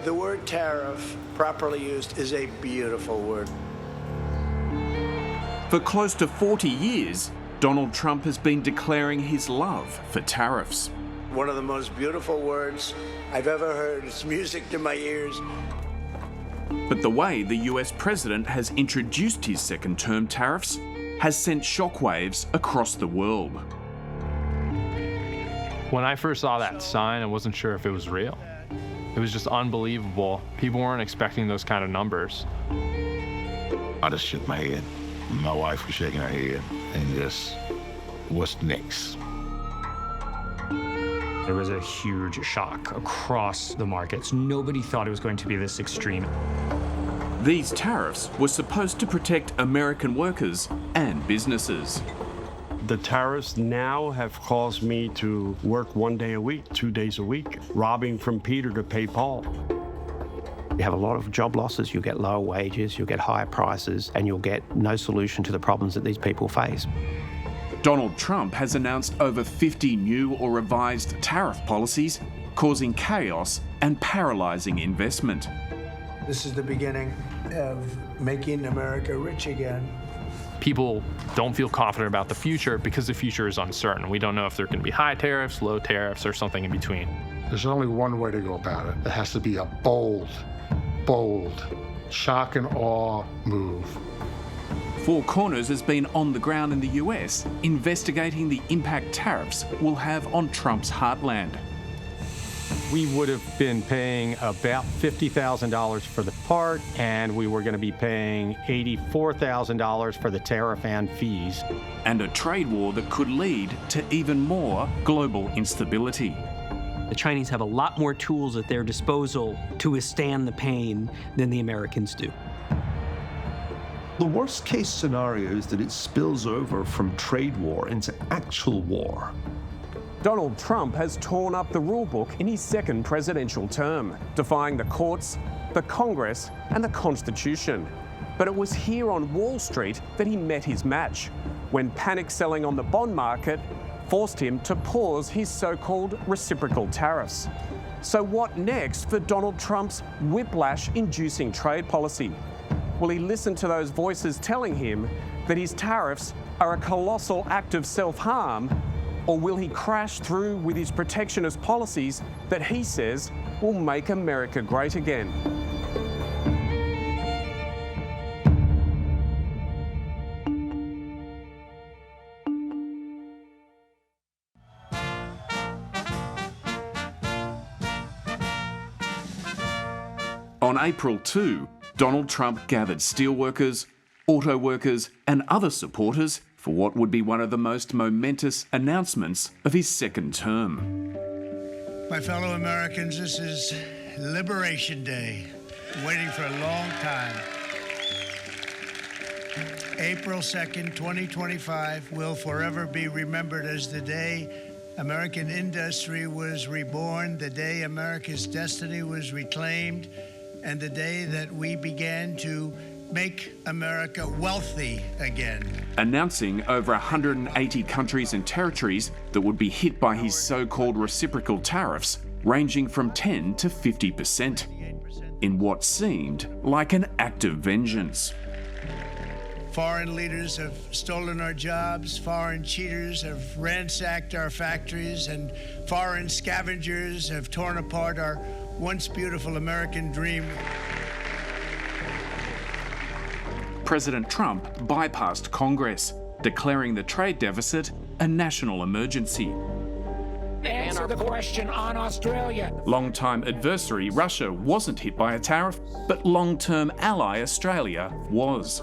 The word tariff, properly used, is a beautiful word. For close to 40 years, Donald Trump has been declaring his love for tariffs. One of the most beautiful words I've ever heard. It's music to my ears. But the way the US president has introduced his second-term tariffs has sent shockwaves across the world. When I first saw that sign, I wasn't sure if it was real. It was just unbelievable. People weren't expecting those kind of numbers. I just shook my head. My wife was shaking her head and just, what's next? There was a huge shock across the markets. Nobody thought it was going to be this extreme. These tariffs were supposed to protect American workers and businesses. The tariffs now have caused me to work 1 day a week, 2 days a week, robbing from Peter to pay Paul. You have a lot of job losses, you'll get lower wages, you'll get higher prices, and you'll get no solution to the problems that these people face. Donald Trump has announced over 50 new or revised tariff policies, causing chaos and paralysing investment. This is the beginning of making America rich again. People don't feel confident about the future because the future is uncertain. We don't know if there are going to be high tariffs, low tariffs, or something in between. There's only one way to go about it. It has to be a bold, shock and awe move. Four Corners has been on the ground in the US investigating the impact tariffs will have on Trump's heartland. We would have been paying about $50,000 for the part, and we were going to be paying $84,000 for the tariff and fees. And a trade war that could lead to even more global instability. The Chinese have a lot more tools at their disposal to withstand the pain than the Americans do. The worst case scenario is that it spills over from trade war into actual war. Donald Trump has torn up the rulebook in his second presidential term, defying the courts, the Congress, and the Constitution. But it was here on Wall Street that he met his match, when panic selling on the bond market forced him to pause his so-called reciprocal tariffs. So what next for Donald Trump's whiplash-inducing trade policy? Will he listen to those voices telling him that his tariffs are a colossal act of self-harm, or will he crash through with his protectionist policies that he says will make America great again? On April 2, Donald Trump gathered steelworkers, auto workers, and other supporters for what would be one of the most momentous announcements of his second term. My fellow Americans, this is Liberation Day. Waiting for a long time. April 2nd, 2025 will forever be remembered as the day American industry was reborn, the day America's destiny was reclaimed, and the day that we began to make America wealthy again. Announcing over 180 countries and territories that would be hit by his so-called reciprocal tariffs, ranging from 10 to 50%, in what seemed like an act of vengeance. Foreign leaders have stolen our jobs, foreign cheaters have ransacked our factories, and foreign scavengers have torn apart our once beautiful American dream. President Trump bypassed Congress, declaring the trade deficit a national emergency. Answer the question on Australia. Long-time adversary Russia wasn't hit by a tariff, but long-term ally Australia was.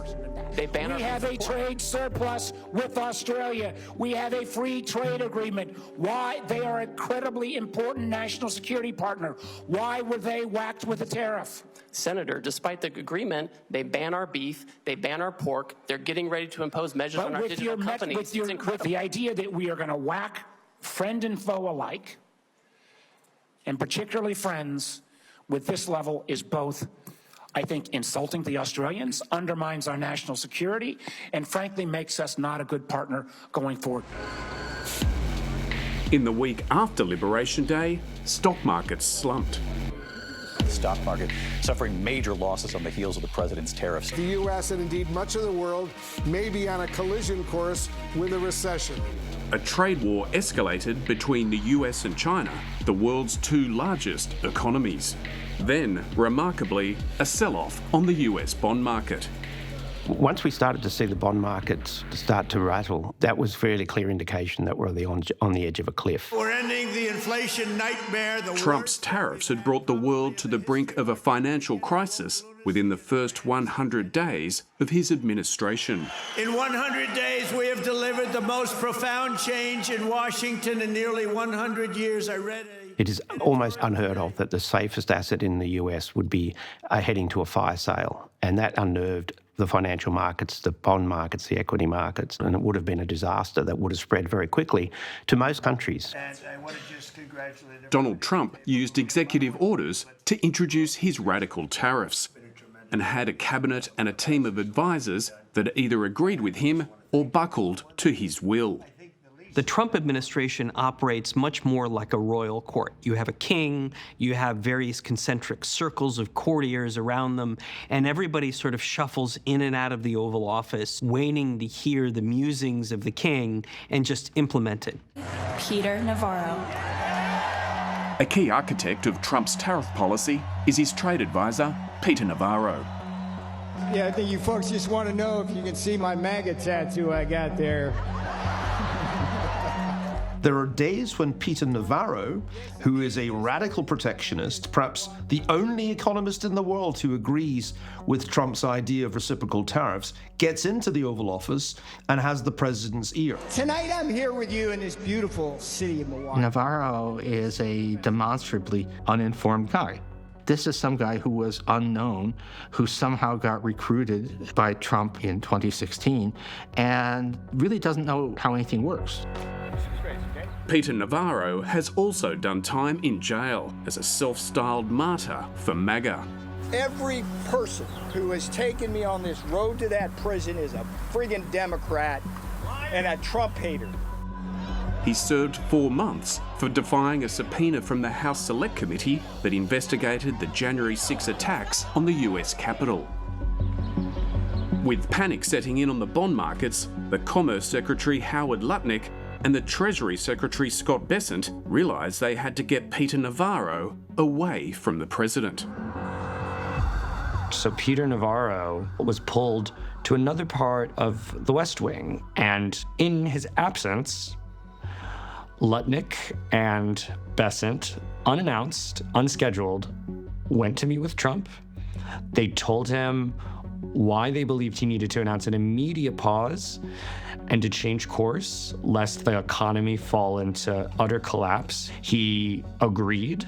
We have a trade surplus with Australia. We have a free trade agreement. Why? They are an incredibly important national security partner. Why were they whacked with a tariff? Senator, despite the agreement, they ban our beef, they ban our pork, they're getting ready to impose measures on our digital companies. With the idea that we are going to whack friend and foe alike, and particularly friends, with this level is both, I think, insulting the Australians, undermines our national security, and frankly makes us not a good partner going forward. In the week after Liberation Day, stock markets slumped. stock market, suffering major losses on the heels of the president's tariffs. The U.S. and indeed much of the world may be on a collision course with a recession. A trade war escalated between the US and China, the world's two largest economies. Then, remarkably, a sell-off on the US bond market. Once we started to see the bond markets start to rattle, that was fairly clear indication that we're on the edge of a cliff. We're ending the inflation nightmare. Trump's tariffs had brought the world to the brink of a financial crisis within the first 100 days of his administration. In 100 days, we have delivered the most profound change in Washington in nearly 100 years. It is almost unheard of that the safest asset in the US would be heading to a fire sale, and that unnerved the financial markets, the bond markets, the equity markets, and it would have been a disaster that would have spread very quickly to most countries. And I want to just congratulate Donald Trump used executive orders to introduce his radical tariffs and had a cabinet and a team of advisors that either agreed with him or buckled to his will. The Trump administration operates much more like a royal court. You have a king, you have various concentric circles of courtiers around them, and everybody sort of shuffles in and out of the Oval Office, waiting to hear the musings of the king and just implement it. Peter Navarro. A key architect of Trump's tariff policy is his trade advisor, Peter Navarro. Yeah, I think you folks just want to know if you can see my MAGA tattoo I got there. There are days when Peter Navarro, who is a radical protectionist, perhaps the only economist in the world who agrees with Trump's idea of reciprocal tariffs, gets into the Oval Office and has the president's ear. Tonight I'm here with you in this beautiful city of Milwaukee. Navarro is a demonstrably uninformed guy. This is some guy who was unknown, who somehow got recruited by Trump in 2016 and really doesn't know how anything works. Peter Navarro has also done time in jail as a self-styled martyr for MAGA. Every person who has taken me on this road to that prison is a friggin' Democrat and a Trump hater. He served 4 months for defying a subpoena from the House Select Committee that investigated the January 6 attacks on the US Capitol. With panic setting in on the bond markets, the Commerce Secretary Howard Lutnick and the Treasury Secretary Scott Bessent realised they had to get Peter Navarro away from the president. So Peter Navarro was pulled to another part of the West Wing, and in his absence, Lutnick and Bessent, unannounced, unscheduled, went to meet with Trump. They told him why they believed he needed to announce an immediate pause and to change course, lest the economy fall into utter collapse. He agreed.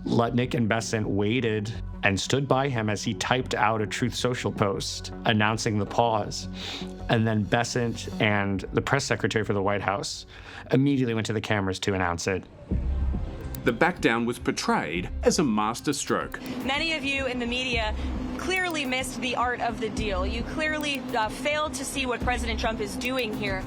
Lutnick and Bessent waited and stood by him as he typed out a Truth Social post announcing the pause. And then Bessent and the press secretary for the White House immediately went to the cameras to announce it. The backdown was portrayed as a masterstroke. Many of you in the media clearly missed the art of the deal. You clearly failed to see what President Trump is doing here.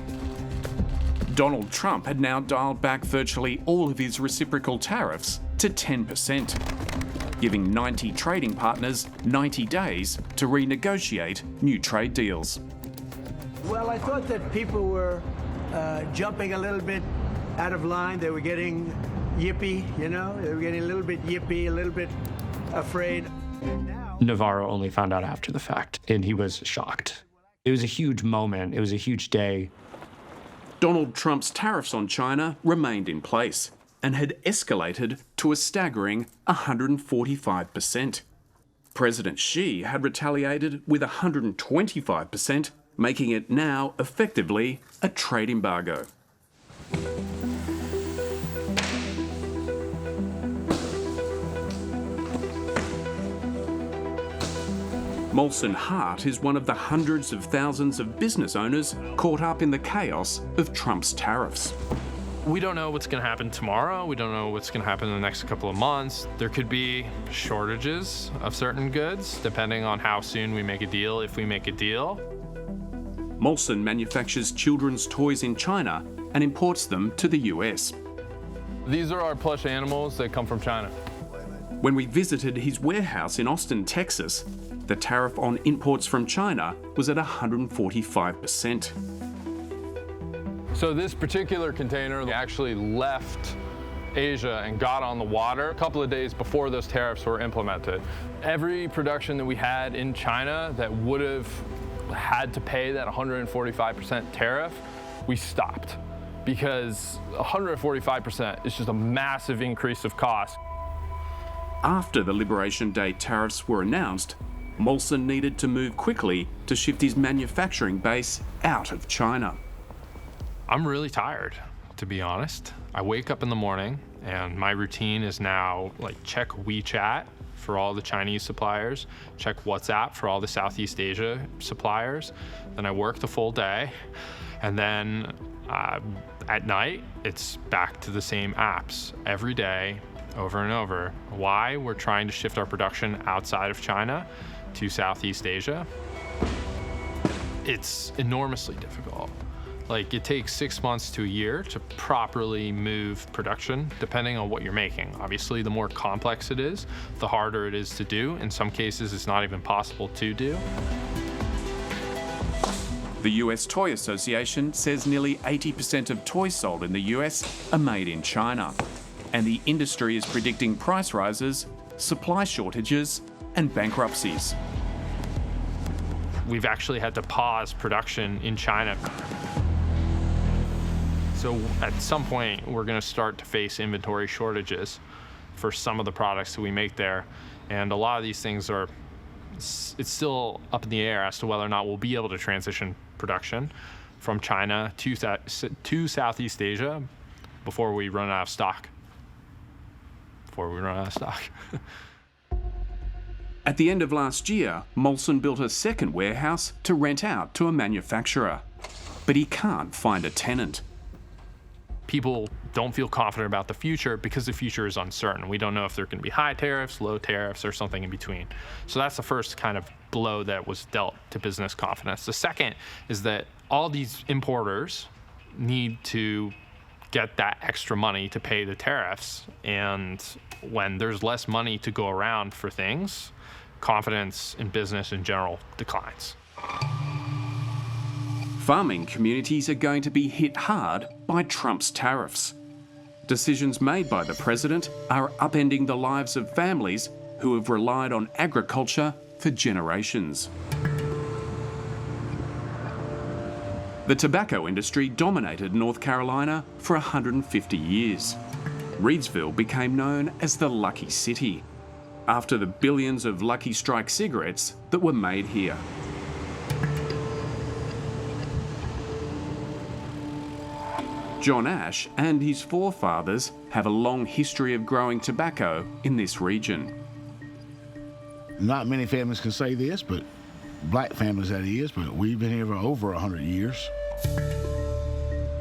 Donald Trump had now dialed back virtually all of his reciprocal tariffs to 10%, giving 90 trading partners 90 days to renegotiate new trade deals. Well, I thought that people were jumping a little bit out of line. They were getting yippy, you know? They were getting a little bit yippy, a little bit afraid. Navarro only found out after the fact, and he was shocked. It was a huge moment. It was a huge day. Donald Trump's tariffs on China remained in place and had escalated to a staggering 145%. President Xi had retaliated with 125%, making it now effectively a trade embargo. Molson Hart is one of the hundreds of thousands of business owners caught up in the chaos of Trump's tariffs. We don't know what's going to happen tomorrow. We don't know what's going to happen in the next couple of months. There could be shortages of certain goods, depending on how soon we make a deal, if we make a deal. Molson manufactures children's toys in China and imports them to the US. These are our plush animals that come from China. When we visited his warehouse in Austin, Texas, the tariff on imports from China was at 145%. So this particular container actually left Asia and got on the water a couple of days before those tariffs were implemented. Every production that we had in China that would have had to pay that 145% tariff, we stopped, because 145% is just a massive increase of cost. After the Liberation Day tariffs were announced, Molson needed to move quickly to shift his manufacturing base out of China. I'm really tired, to be honest. I wake up in the morning and my routine is now like check WeChat for all the Chinese suppliers, check WhatsApp for all the Southeast Asia suppliers. Then I work the full day, and then at night, it's back to the same apps every day, over and over. Why? We're trying to shift our production outside of China to Southeast Asia. It's enormously difficult. Like, it takes 6 months to a year to properly move production, depending on what you're making. Obviously, the more complex it is, the harder it is to do. In some cases, it's not even possible to do. The US Toy Association says nearly 80% of toys sold in the US are made in China. And the industry is predicting price rises, supply shortages, and bankruptcies. We've actually had to pause production in China. So at some point, we're going to start to face inventory shortages for some of the products that we make there. And a lot of these things are, it's still up in the air as to whether or not we'll be able to transition production from China to Southeast Asia before we run out of stock. At the end of last year, Molson built a second warehouse to rent out to a manufacturer. But he can't find a tenant. People don't feel confident about the future because the future is uncertain. We don't know if there are going to be high tariffs, low tariffs, or something in between. So that's the first kind of blow that was dealt to business confidence. The second is that all these importers need to get that extra money to pay the tariffs. And when there's less money to go around for things, confidence in business in general declines. Farming communities are going to be hit hard by Trump's tariffs. Decisions made by the president are upending the lives of families who have relied on agriculture for generations. The tobacco industry dominated North Carolina for 150 years. Reidsville became known as the Lucky City, after the billions of Lucky Strike cigarettes that were made here. John Ash and his forefathers have a long history of growing tobacco in this region. Not many families can say this, but black families that is, but we've been here for over 100 years.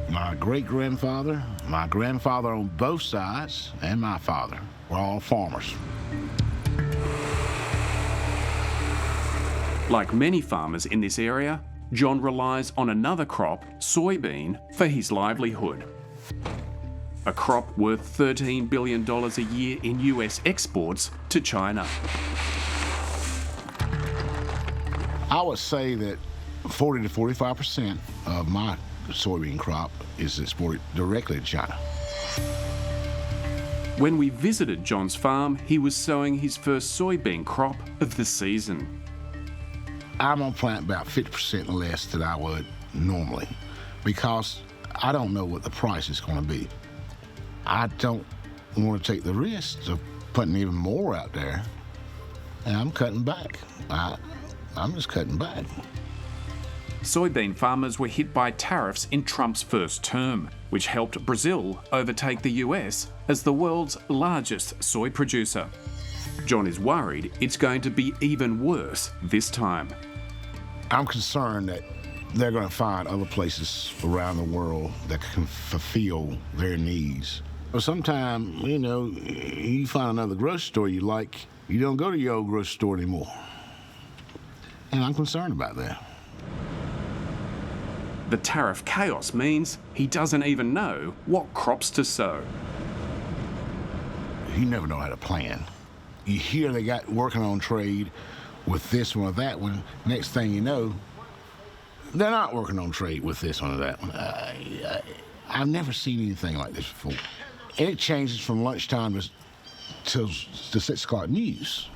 My great-grandfather, my grandfather on both sides, and my father were all farmers. Like many farmers in this area, John relies on another crop, soybean, for his livelihood. A crop worth $13 billion a year in US exports to China. I would say that 40 to 45% of my soybean crop is exported directly to China. When we visited John's farm, he was sowing his first soybean crop of the season. I'm gonna plant about 50% less than I would normally because I don't know what the price is gonna be. I don't want to take the risk of putting even more out there, and I'm cutting back. I'm just cutting back. Soybean farmers were hit by tariffs in Trump's first term, which helped Brazil overtake the US as the world's largest soy producer. John is worried it's going to be even worse this time. I'm concerned that they're going to find other places around the world that can fulfill their needs. But sometimes, you know, you find another grocery store you like, you don't go to your old grocery store anymore. And I'm concerned about that. The tariff chaos means he doesn't even know what crops to sow. You never know how to plan. You hear they got working on trade with this one or that one. Next thing you know, they're not working on trade with this one or that one. I've never seen anything like this before. And it changes from lunchtime to the 6 o'clock news.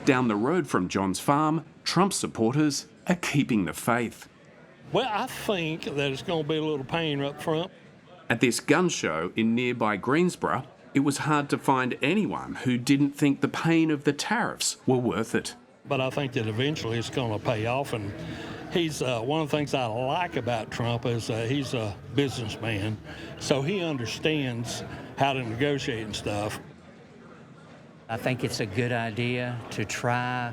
Down the road from John's farm, Trump supporters are keeping the faith. Well, I think that it's going to be a little pain up front. At this gun show in nearby Greensboro, it was hard to find anyone who didn't think the pain of the tariffs were worth it. But I think that eventually it's going to pay off. And he's one of the things I like about Trump is he's a businessman, so he understands how to negotiate and stuff. I think it's a good idea to try,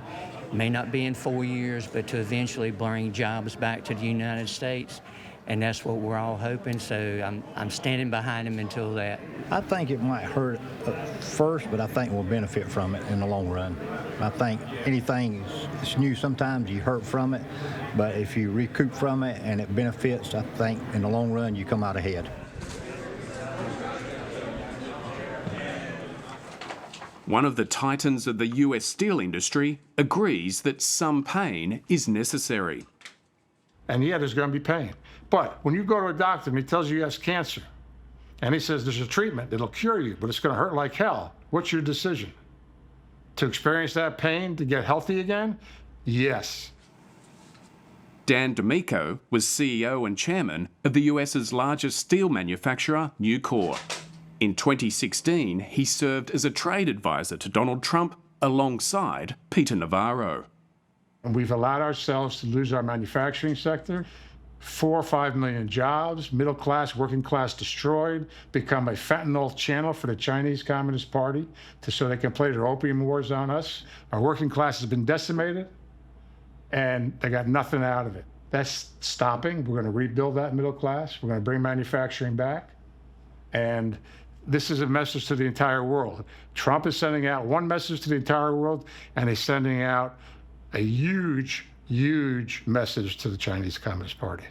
may not be in 4 years, but to eventually bring jobs back to the United States. And that's what we're all hoping, so I'm standing behind him until that. I think it might hurt at first, but I think we'll benefit from it in the long run. I think anything that's new, sometimes you hurt from it, but if you recoup from it and it benefits, I think in the long run you come out ahead. One of the titans of the US steel industry agrees that some pain is necessary. And yeah, there's going to be pain. But when you go to a doctor and he tells you he has cancer, and he says there's a treatment that'll cure you, but it's going to hurt like hell, what's your decision? To experience that pain, to get healthy again? Yes. Dan D'Amico was CEO and chairman of the US's largest steel manufacturer, Nucor. In 2016, he served as a trade advisor to Donald Trump alongside Peter Navarro. And we've allowed ourselves to lose our manufacturing sector, 4 or 5 million jobs, middle class, working class destroyed, become a fentanyl channel for the Chinese Communist Party so they can play their opium wars on us. Our working class has been decimated, and they got nothing out of it. That's stopping. We're going to rebuild that middle class. We're going to bring manufacturing back. And this is a message to the entire world. Trump is sending out one message to the entire world, and he's sending out a huge, huge message to the Chinese Communist Party.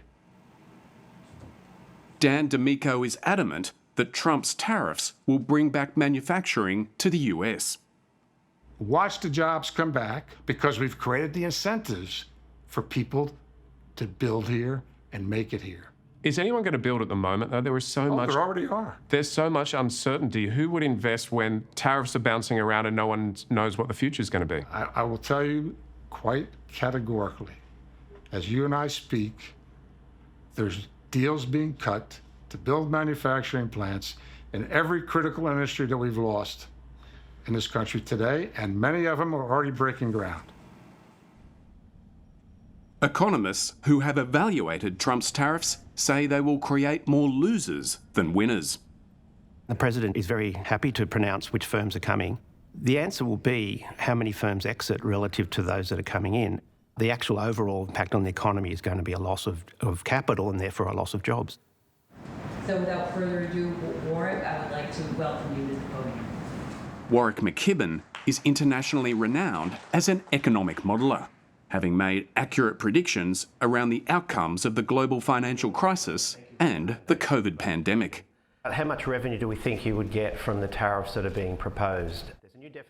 Dan D'Amico is adamant that Trump's tariffs will bring back manufacturing to the US. Watch the jobs come back because we've created the incentives for people to build here and make it here. Is anyone going to build at the moment, though? There is so much. There already are. There's so much uncertainty. Who would invest when tariffs are bouncing around and no one knows what the future is going to be? I will tell you quite categorically, as you and I speak, there's deals being cut to build manufacturing plants in every critical industry that we've lost in this country today, and many of them are already breaking ground. Economists who have evaluated Trump's tariffs say they will create more losers than winners. The president is very happy to pronounce which firms are coming. The answer will be how many firms exit relative to those that are coming in. The actual overall impact on the economy is going to be a loss of capital and therefore a loss of jobs. So without further ado, Warwick, I would like to welcome you to the podium. Warwick McKibben is internationally renowned as an economic modeller, having made accurate predictions around the outcomes of the global financial crisis and the COVID pandemic. How much revenue do we think you would get from the tariffs that are being proposed?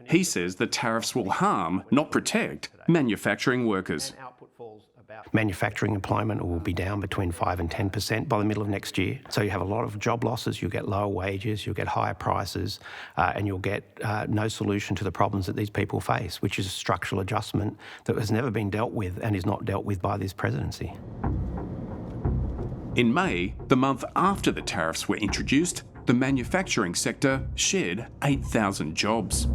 He says the tariffs will harm, not protect, manufacturing workers. Manufacturing employment will be down between 5 and 10% by the middle of next year. So you have a lot of job losses, you'll get lower wages, you'll get higher prices, and you'll get no solution to the problems that these people face, which is a structural adjustment that has never been dealt with and is not dealt with by this presidency. In May, the month after the tariffs were introduced, the manufacturing sector shed 8,000 jobs.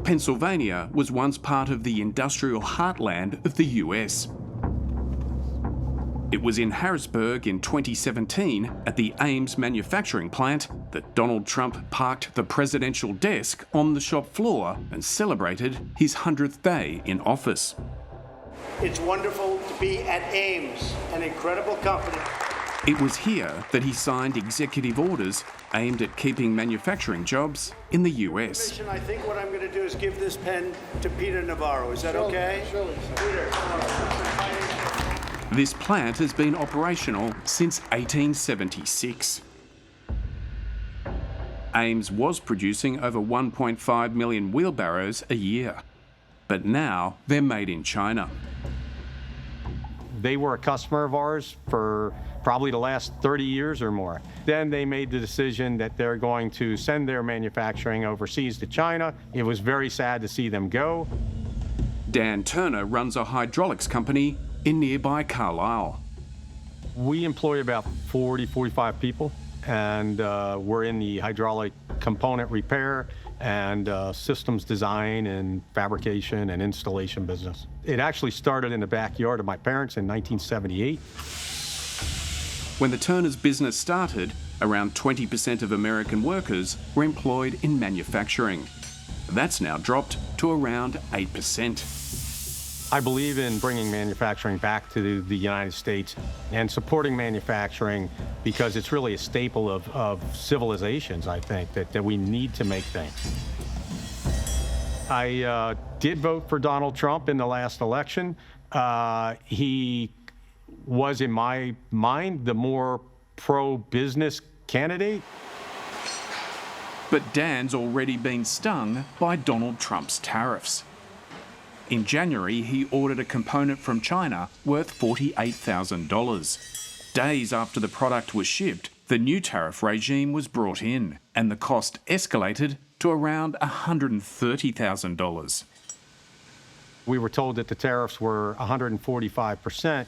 Pennsylvania was once part of the industrial heartland of the US. It was in Harrisburg in 2017 at the Ames manufacturing plant that Donald Trump parked the presidential desk on the shop floor and celebrated his 100th day in office. It's wonderful to be at Ames, an incredible company. It was here that he signed executive orders aimed at keeping manufacturing jobs in the US. I think what I'm going to do is give this pen to Peter Navarro. Is that okay? Sure. Peter. This plant has been operational since 1876. Ames was producing over 1.5 million wheelbarrows a year, but now they're made in China. They were a customer of ours for probably the last 30 years or more. Then they made the decision that they're going to send their manufacturing overseas to China. It was very sad to see them go. Dan Turner runs a hydraulics company in nearby Carlisle. We employ about 40, 45 people, and we're in the hydraulic component repair and systems design and fabrication and installation business. It actually started in the backyard of my parents in 1978. When the Turners' business started, around 20% of American workers were employed in manufacturing. That's now dropped to around 8%. I believe in bringing manufacturing back to the United States and supporting manufacturing because it's really a staple of civilizations, I think, that we need to make things. I did vote for Donald Trump in the last election. He was, in my mind, the more pro-business candidate. But Dan's already been stung by Donald Trump's tariffs. In January, he ordered a component from China worth $48,000. Days after the product was shipped, the new tariff regime was brought in, and the cost escalated to around $130,000. We were told that the tariffs were 145%,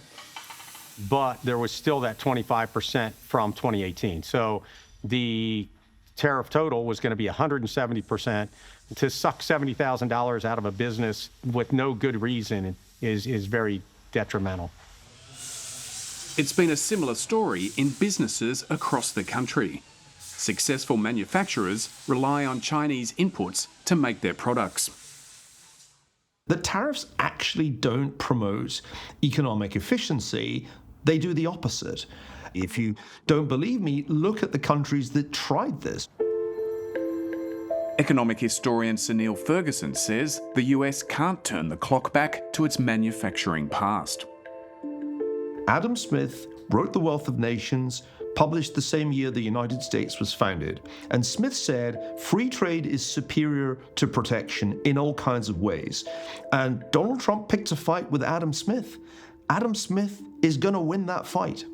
but there was still that 25% from 2018. So the tariff total was going to be 170%. To suck $70,000 out of a business with no good reason is very detrimental. It's been a similar story in businesses across the country. Successful manufacturers rely on Chinese inputs to make their products. The tariffs actually don't promote economic efficiency. They do the opposite. If you don't believe me, look at the countries that tried this. Economic historian Sunil Ferguson says the US can't turn the clock back to its manufacturing past. Adam Smith wrote The Wealth of Nations, published the same year the United States was founded. And Smith said, free trade is superior to protection in all kinds of ways. And Donald Trump picked a fight with Adam Smith. Adam Smith is going to win that fight.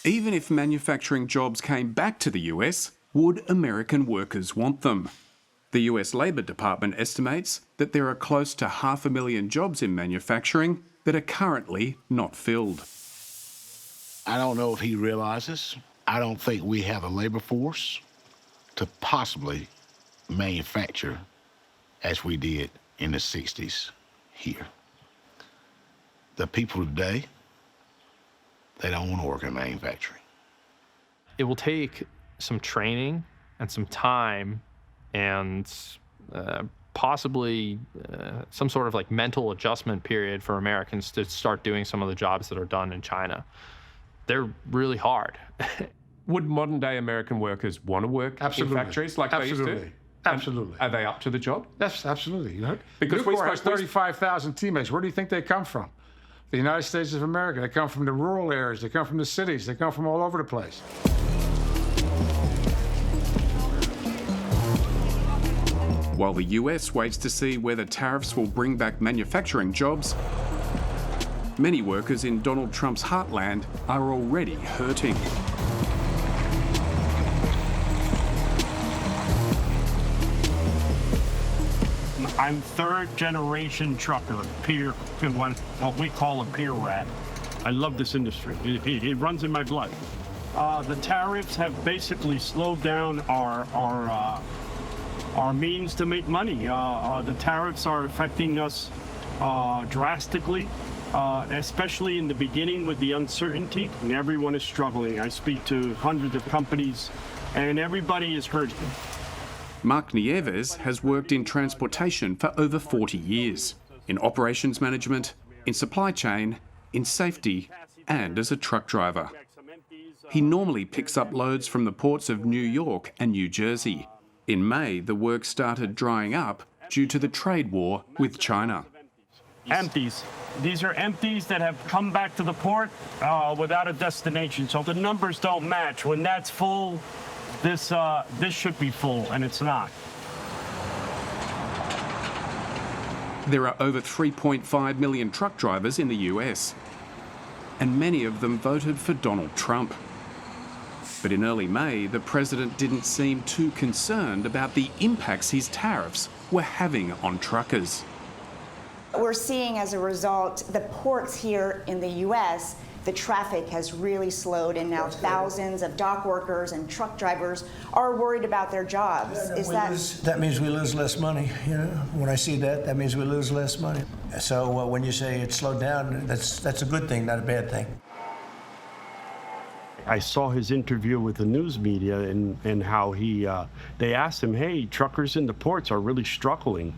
Even if manufacturing jobs came back to the US, would American workers want them? The US Labor Department estimates that there are close to 500,000 jobs in manufacturing that are currently not filled. I don't know if he realizes. I don't think we have a labor force to possibly manufacture as we did in the 60s here. The people today, they don't want to work in manufacturing. It will take some training and some time and possibly some sort of like mental adjustment period for Americans to start doing some of the jobs that are done in China. They're really hard. Would modern day American workers want to work in factories like they used to? Absolutely. Are they up to the job? Yes, absolutely. You know, because we have 35,000 teammates. Where do you think they come from? The United States of America. They come from the rural areas. They come from the cities. They come from all over the place. While the US waits to see whether tariffs will bring back manufacturing jobs, many workers in Donald Trump's heartland are already hurting. I'm third-generation trucker, what we call a peer rat. I love this industry. It runs in my blood. The tariffs have basically slowed down our means to make money. The tariffs are affecting us drastically, especially in the beginning with the uncertainty, and everyone is struggling. I speak to hundreds of companies, and everybody is hurting. Mark Nieves has worked in transportation for over 40 years, in operations management, in supply chain, in safety, and as a truck driver. He normally picks up loads from the ports of New York and New Jersey. In May, the work started drying up due to the trade war with China. Empties. These are empties that have come back to the port without a destination. So the numbers don't match. When that's full, this should be full, and it's not. There are over 3.5 million truck drivers in the US, and many of them voted for Donald Trump. But in early May, the president didn't seem too concerned about the impacts his tariffs were having on truckers. We're seeing as a result, the ports here in the U.S., the traffic has really slowed, and now thousands of dock workers and truck drivers are worried about their jobs. That means we lose less money. You know, when I see that, that means we lose less money. So when you say it slowed down, that's a good thing, not a bad thing. I saw his interview with the news media and how they asked him, hey, truckers in the ports are really struggling,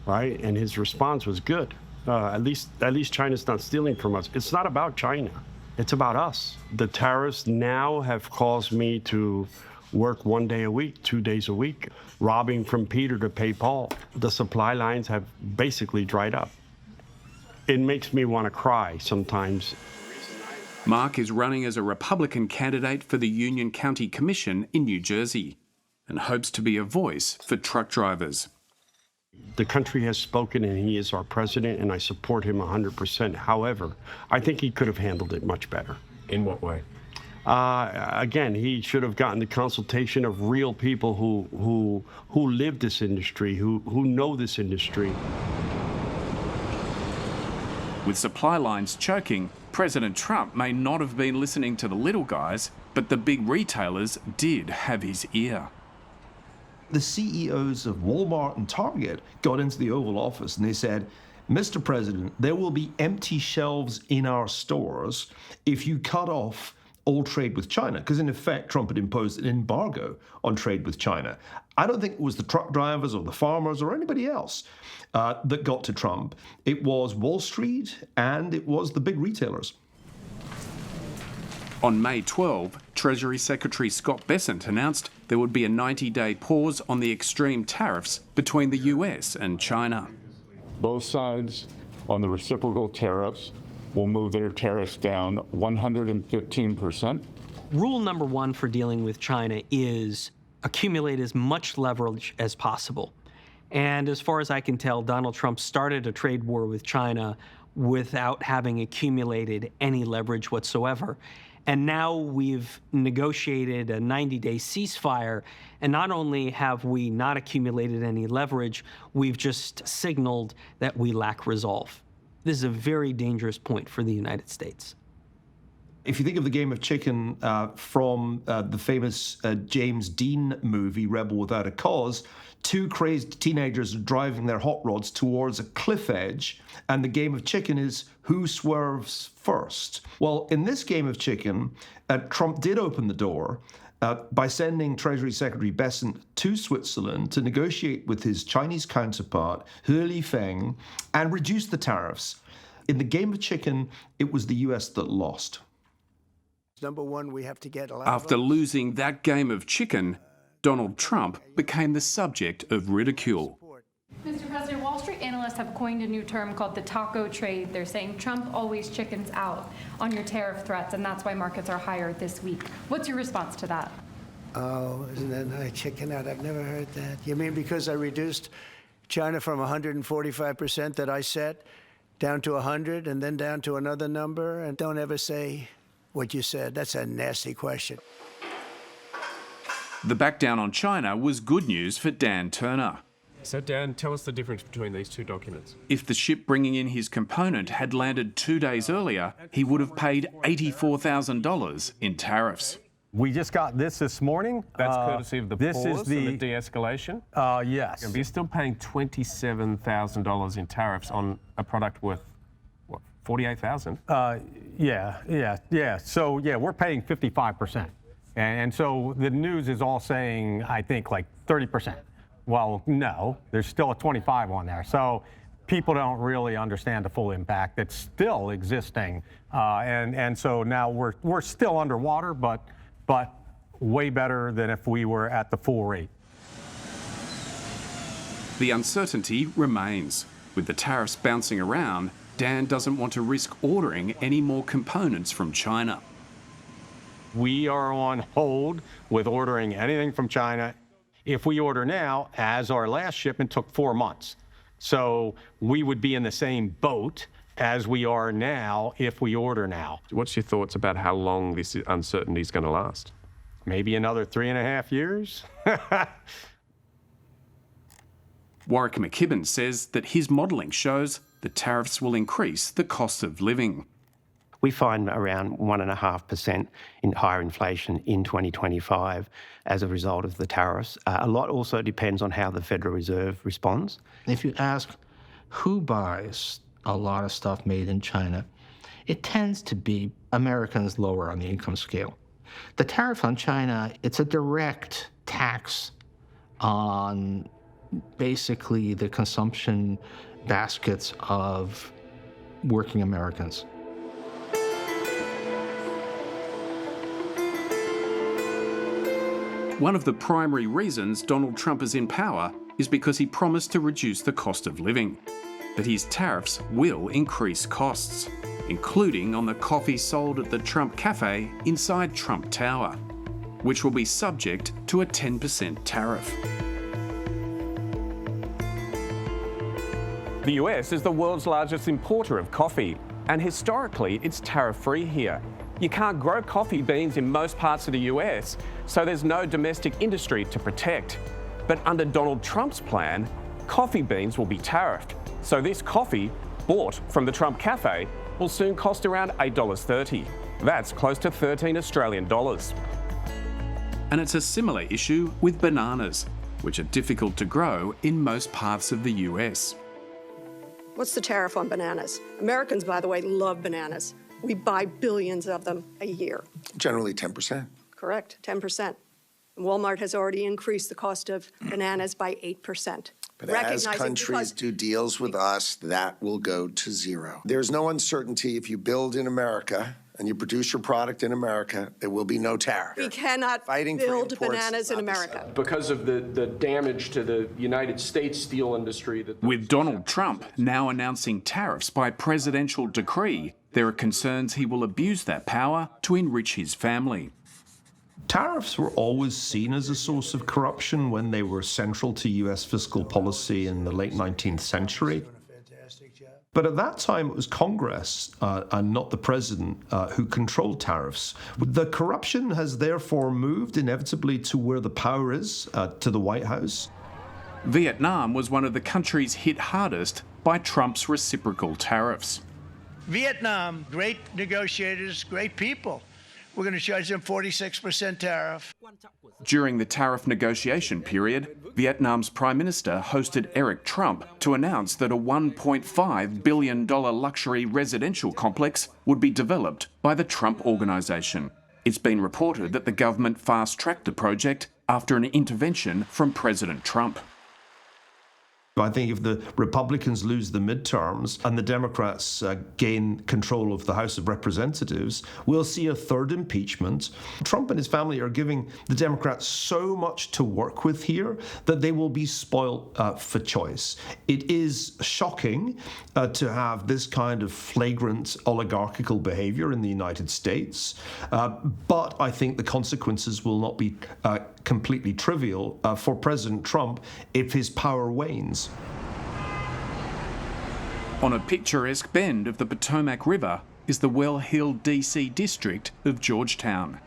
right? And his response was good. At least China's not stealing from us. It's not about China. It's about us. The tariffs now have caused me to work 1 day a week, 2 days a week, robbing from Peter to pay Paul. The supply lines have basically dried up. It makes me want to cry sometimes. Mark is running as a Republican candidate for the Union County Commission in New Jersey and hopes to be a voice for truck drivers. The country has spoken, and he is our president, and I support him 100%. However, I think he could have handled it much better. In what way? Again, he should have gotten the consultation of real people who live this industry, who know this industry. With supply lines choking, President Trump may not have been listening to the little guys, but the big retailers did have his ear. The CEOs of Walmart and Target got into the Oval Office and they said, Mr. President, there will be empty shelves in our stores if you cut off all trade with China, because in effect, Trump had imposed an embargo on trade with China. I don't think it was the truck drivers or the farmers or anybody else that got to Trump. It was Wall Street and it was the big retailers. On May 12, Treasury Secretary Scott Bessent announced there would be a 90-day pause on the extreme tariffs between the US and China. Both sides on the reciprocal tariffs will move their tariffs down 115%. Rule number one for dealing with China is accumulate as much leverage as possible. And as far as I can tell, Donald Trump started a trade war with China without having accumulated any leverage whatsoever. And now we've negotiated a 90-day ceasefire, and not only have we not accumulated any leverage, we've just signaled that we lack resolve. This is a very dangerous point for the United States. If you think of the game of chicken from the famous James Dean movie, Rebel Without a Cause, two crazed teenagers are driving their hot rods towards a cliff edge, and the game of chicken is who swerves first. Well, in this game of chicken, Trump did open the door by sending Treasury Secretary Bessent to Switzerland to negotiate with his Chinese counterpart, He Lifeng, and reduce the tariffs. In the game of chicken, it was the US that lost. Number one, we have to get a lot After losing that game of chicken, Donald Trump became the subject of ridicule. Mr. President, Wall Street analysts have coined a new term called the taco trade. They're saying Trump always chickens out on your tariff threats, and that's why markets are higher this week. What's your response to that? Oh, isn't that nice? Chicken out. I've never heard that. You mean because I reduced China from 145% that I set down to 100 and then down to another number? And don't ever say what you said. That's a nasty question. The back down on China was good news for Dan Turner. So Dan, tell us the difference between these two documents. If the ship bringing in his component had landed 2 days earlier, he would have paid $84,000 in tariffs. We just got this morning. That's courtesy of the pause and the de-escalation? Yes. But you're still paying $27,000 in tariffs on a product worth, what, $48,000? Yeah. So, yeah, we're paying 55%. And so the news is all saying, I think, like 30%. Well, no, there's still a 25 on there. So people don't really understand the full impact that's still existing. And so now we're still underwater, but way better than if we were at the full rate. The uncertainty remains. With the tariffs bouncing around, Dan doesn't want to risk ordering any more components from China. We are on hold with ordering anything from China. If we order now, as our last shipment took 4 months. So we would be in the same boat as we are now if we order now. What's your thoughts about how long this uncertainty is going to last? Maybe another 3.5 years? Warwick McKibben says that his modelling shows the tariffs will increase the cost of living. We find around 1.5% in higher inflation in 2025 as a result of the tariffs. A lot also depends on how the Federal Reserve responds. If you ask who buys a lot of stuff made in China, it tends to be Americans lower on the income scale. The tariff on China, it's a direct tax on basically the consumption baskets of working Americans. One of the primary reasons Donald Trump is in power is because he promised to reduce the cost of living. But his tariffs will increase costs, including on the coffee sold at the Trump Cafe inside Trump Tower, which will be subject to a 10% tariff. The US is the world's largest importer of coffee, and historically it's tariff-free here. You can't grow coffee beans in most parts of the US, so there's no domestic industry to protect. But under Donald Trump's plan, coffee beans will be tariffed. So this coffee, bought from the Trump Cafe, will soon cost around $8.30. That's close to 13 Australian dollars. And it's a similar issue with bananas, which are difficult to grow in most parts of the US. What's the tariff on bananas? Americans, by the way, love bananas. We buy billions of them a year. Generally 10%. Correct, 10%. Walmart has already increased the cost of bananas by 8%. But as countries do deals with us, that will go to zero. There's no uncertainty. If you build in America and you produce your product in America, there will be no tariff. We cannot build bananas in America. Because of the damage to the United States steel industry. With Donald Trump now announcing tariffs by presidential decree, there are concerns he will abuse that power to enrich his family. Tariffs were always seen as a source of corruption when they were central to US fiscal policy in the late 19th century. But at that time, it was Congress and not the president who controlled tariffs. The corruption has therefore moved inevitably to where the power is, to the White House. Vietnam was one of the countries hit hardest by Trump's reciprocal tariffs. Vietnam, great negotiators, great people. We're going to charge them 46% tariff. During the tariff negotiation period, Vietnam's Prime Minister hosted Eric Trump to announce that a $1.5 billion luxury residential complex would be developed by the Trump Organization. It's been reported that the government fast-tracked the project after an intervention from President Trump. I think if the Republicans lose the midterms and the Democrats gain control of the House of Representatives, we'll see a third impeachment. Trump and his family are giving the Democrats so much to work with here that they will be spoiled for choice. It is shocking to have this kind of flagrant oligarchical behavior in the United States, but I think the consequences will not be completely trivial for President Trump if his power wanes. On a picturesque bend of the Potomac River is the well-heeled DC district of Georgetown.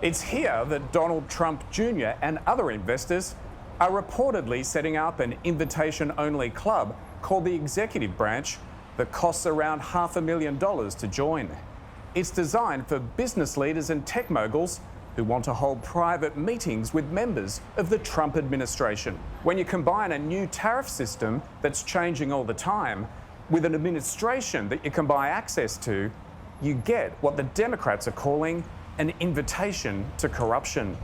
It's here that Donald Trump Jr. and other investors are reportedly setting up an invitation-only club called the Executive Branch that costs around $500,000 to join. It's designed for business leaders and tech moguls who want to hold private meetings with members of the Trump administration. When you combine a new tariff system that's changing all the time with an administration that you can buy access to, you get what the Democrats are calling an invitation to corruption.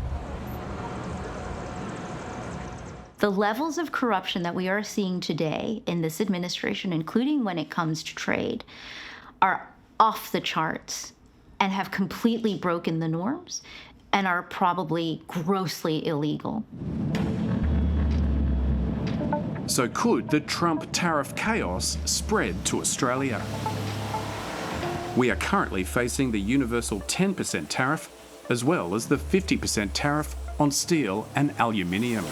The levels of corruption that we are seeing today in this administration, including when it comes to trade, are off the charts and have completely broken the norms and are probably grossly illegal. So could the Trump tariff chaos spread to Australia? We are currently facing the universal 10% tariff, as well as the 50% tariff on steel and aluminium.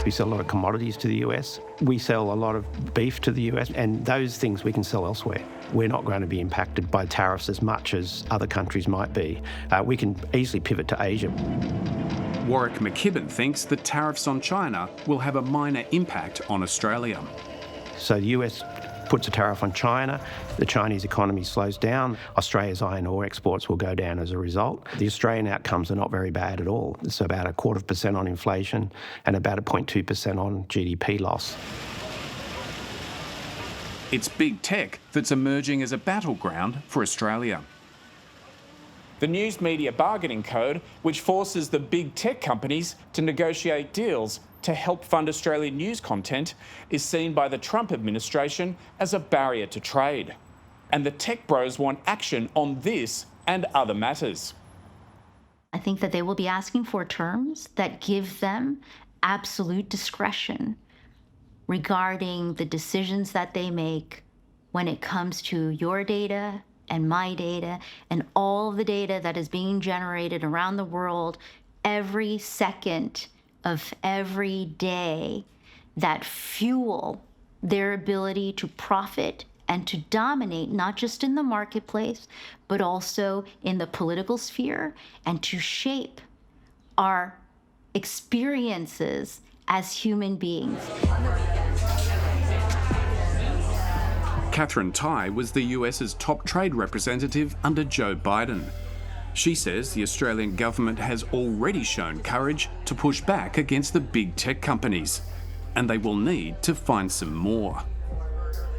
We sell a lot of commodities to the US. We sell a lot of beef to the US, and those things we can sell elsewhere. We're not going to be impacted by tariffs as much as other countries might be. We can easily pivot to Asia. Warwick McKibben thinks that tariffs on China will have a minor impact on Australia. So the US puts a tariff on China, the Chinese economy slows down, Australia's iron ore exports will go down as a result. The Australian outcomes are not very bad at all. It's about 0.25% on inflation and about 0.2% on GDP loss. It's big tech that's emerging as a battleground for Australia. The News Media Bargaining Code, which forces the big tech companies to negotiate deals to help fund Australian news content, is seen by the Trump administration as a barrier to trade. And the tech bros want action on this and other matters. I think that they will be asking for terms that give them absolute discretion regarding the decisions that they make when it comes to your data and my data and all the data that is being generated around the world every second of every day that fuel their ability to profit and to dominate, not just in the marketplace, but also in the political sphere, and to shape our experiences as human beings. Catherine Tai was the US's top trade representative under Joe Biden. She says the Australian government has already shown courage to push back against the big tech companies, and they will need to find some more.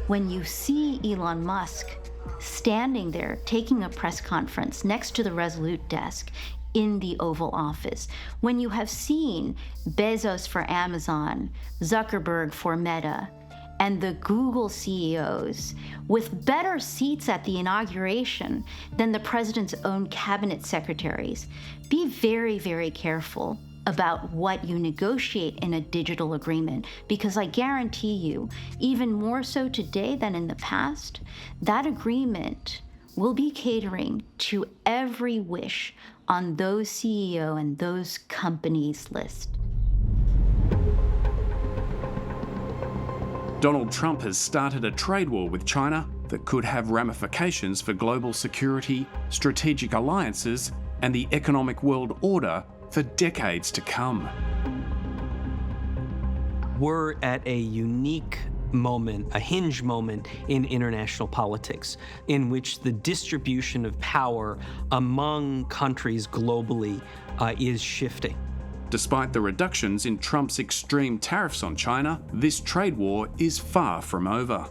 When you see Elon Musk standing there taking a press conference next to the Resolute desk in the Oval Office, when you have seen Bezos for Amazon, Zuckerberg for Meta, and the Google CEOs with better seats at the inauguration than the president's own cabinet secretaries, be very, very careful about what you negotiate in a digital agreement, because I guarantee you, even more so today than in the past, that agreement will be catering to every wish on those CEO and those companies' list. Donald Trump has started a trade war with China that could have ramifications for global security, strategic alliances, and the economic world order for decades to come. We're at a unique moment, a hinge moment in international politics, in which the distribution of power among countries globally is shifting. Despite the reductions in Trump's extreme tariffs on China, this trade war is far from over.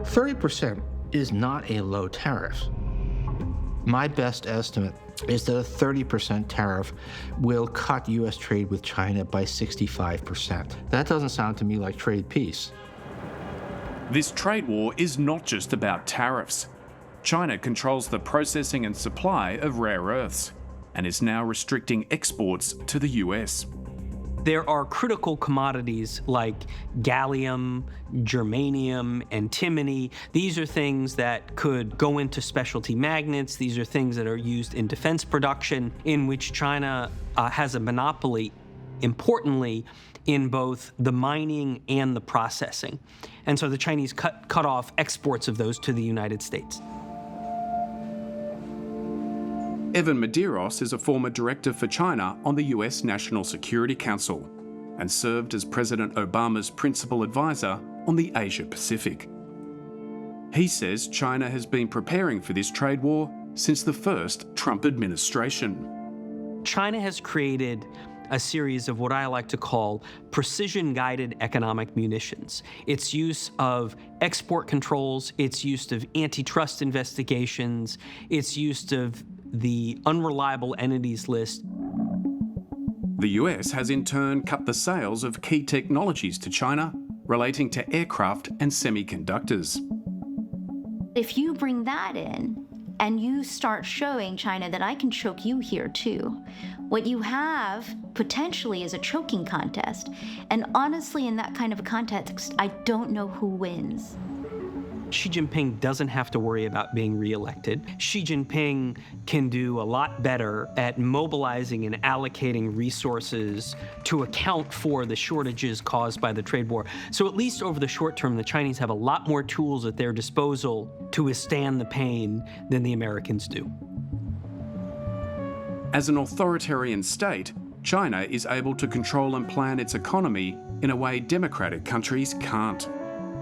30% is not a low tariff. My best estimate is that a 30% tariff will cut U.S. trade with China by 65%. That doesn't sound to me like trade peace. This trade war is not just about tariffs. China controls the processing and supply of rare earths and is now restricting exports to the US. There are critical commodities like gallium, germanium, antimony. These are things that could go into specialty magnets. These are things that are used in defense production, in which China has a monopoly, importantly, in both the mining and the processing. And so the Chinese cut off exports of those to the United States. Evan Medeiros is a former director for China on the US National Security Council and served as President Obama's principal advisor on the Asia Pacific. He says China has been preparing for this trade war since the first Trump administration. China has created a series of what I like to call precision-guided economic munitions. Its use of export controls, its use of antitrust investigations, its use of the unreliable entities list. The US has in turn cut the sales of key technologies to China relating to aircraft and semiconductors. If you bring that in, and you start showing China that I can choke you here too, what you have potentially is a choking contest. And honestly, in that kind of a context, I don't know who wins. Xi Jinping doesn't have to worry about being reelected. Xi Jinping can do a lot better at mobilizing and allocating resources to account for the shortages caused by the trade war. So at least over the short term, the Chinese have a lot more tools at their disposal to withstand the pain than the Americans do. As an authoritarian state, China is able to control and plan its economy in a way democratic countries can't.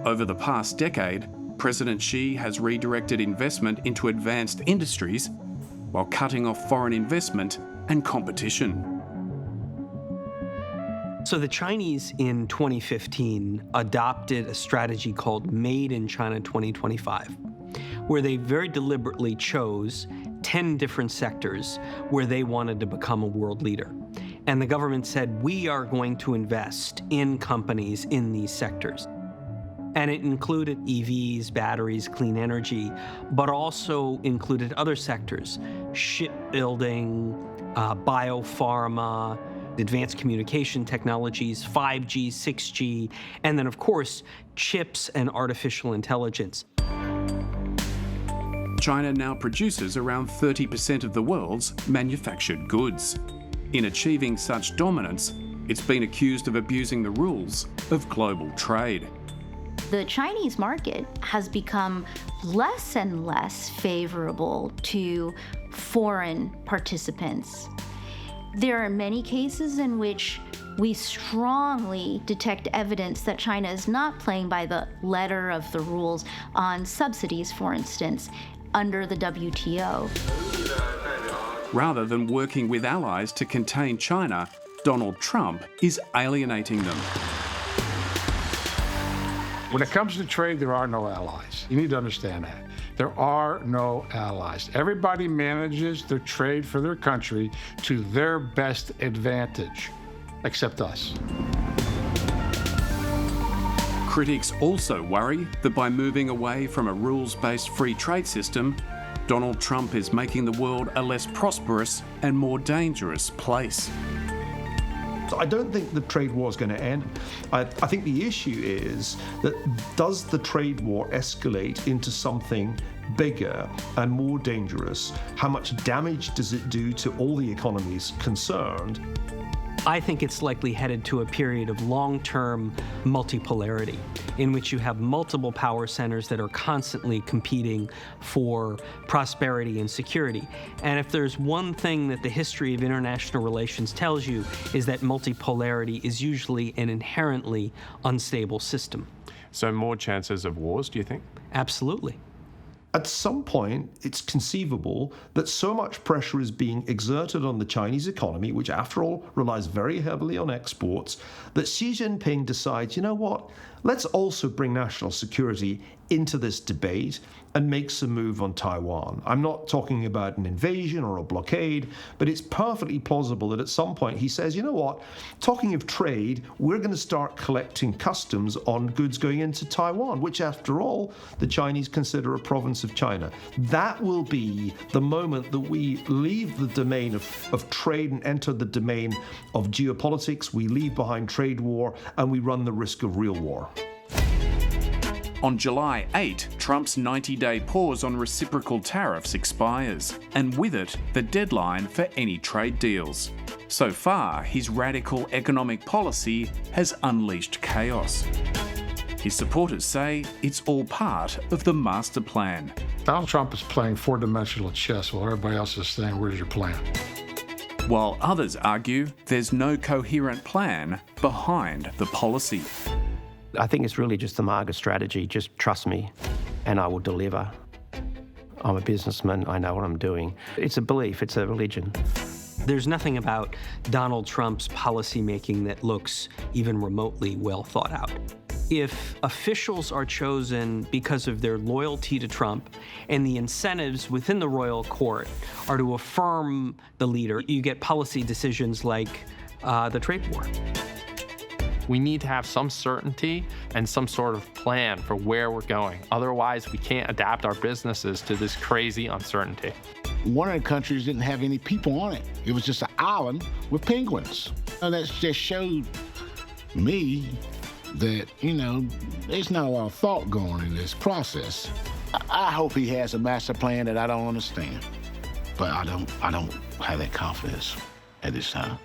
Over the past decade, President Xi has redirected investment into advanced industries while cutting off foreign investment and competition. So the Chinese in 2015 adopted a strategy called Made in China 2025, where they very deliberately chose 10 different sectors where they wanted to become a world leader. And the government said, we are going to invest in companies in these sectors. And it included EVs, batteries, clean energy, but also included other sectors, shipbuilding, biopharma, advanced communication technologies, 5G, 6G, and then, of course, chips and artificial intelligence. China now produces around 30% of the world's manufactured goods. In achieving such dominance, it's been accused of abusing the rules of global trade. The Chinese market has become less and less favorable to foreign participants. There are many cases in which we strongly detect evidence that China is not playing by the letter of the rules on subsidies, for instance, under the WTO. Rather than working with allies to contain China, Donald Trump is alienating them. When it comes to trade, there are no allies. You need to understand that. There are no allies. Everybody manages their trade for their country to their best advantage, except us. Critics also worry that by moving away from a rules-based free trade system, Donald Trump is making the world a less prosperous and more dangerous place. I don't think the trade war is going to end. I think the issue is that does the trade war escalate into something bigger and more dangerous? How much damage does it do to all the economies concerned? I think it's likely headed to a period of long-term multipolarity in which you have multiple power centers that are constantly competing for prosperity and security. And if there's one thing that the history of international relations tells you is that multipolarity is usually an inherently unstable system. So more chances of wars, do you think? Absolutely. At some point, it's conceivable that so much pressure is being exerted on the Chinese economy, which after all relies very heavily on exports, that Xi Jinping decides, you know what, let's also bring national security into this debate and makes a move on Taiwan. I'm not talking about an invasion or a blockade, but it's perfectly plausible that at some point he says, you know what, talking of trade, we're going to start collecting customs on goods going into Taiwan, which after all, the Chinese consider a province of China. That will be the moment that we leave the domain of trade and enter the domain of geopolitics. We leave behind trade war and we run the risk of real war. On July 8, Trump's 90-day pause on reciprocal tariffs expires, and with it, the deadline for any trade deals. So far, his radical economic policy has unleashed chaos. His supporters say it's all part of the master plan. Donald Trump is playing four-dimensional chess while everybody else is saying, where's your plan? While others argue there's no coherent plan behind the policy. I think it's really just the MAGA strategy. Just trust me and I will deliver. I'm a businessman. I know what I'm doing. It's a belief. It's a religion. There's nothing about Donald Trump's policymaking that looks even remotely well thought out. If officials are chosen because of their loyalty to Trump and the incentives within the royal court are to affirm the leader, you get policy decisions like the trade war. We need to have some certainty and some sort of plan for where we're going. Otherwise, we can't adapt our businesses to this crazy uncertainty. One of the countries didn't have any people on it. It was just an island with penguins. And that just showed me that, you know, there's not a lot of thought going in this process. I hope he has a master plan that I don't understand, but I don't have that confidence at this time.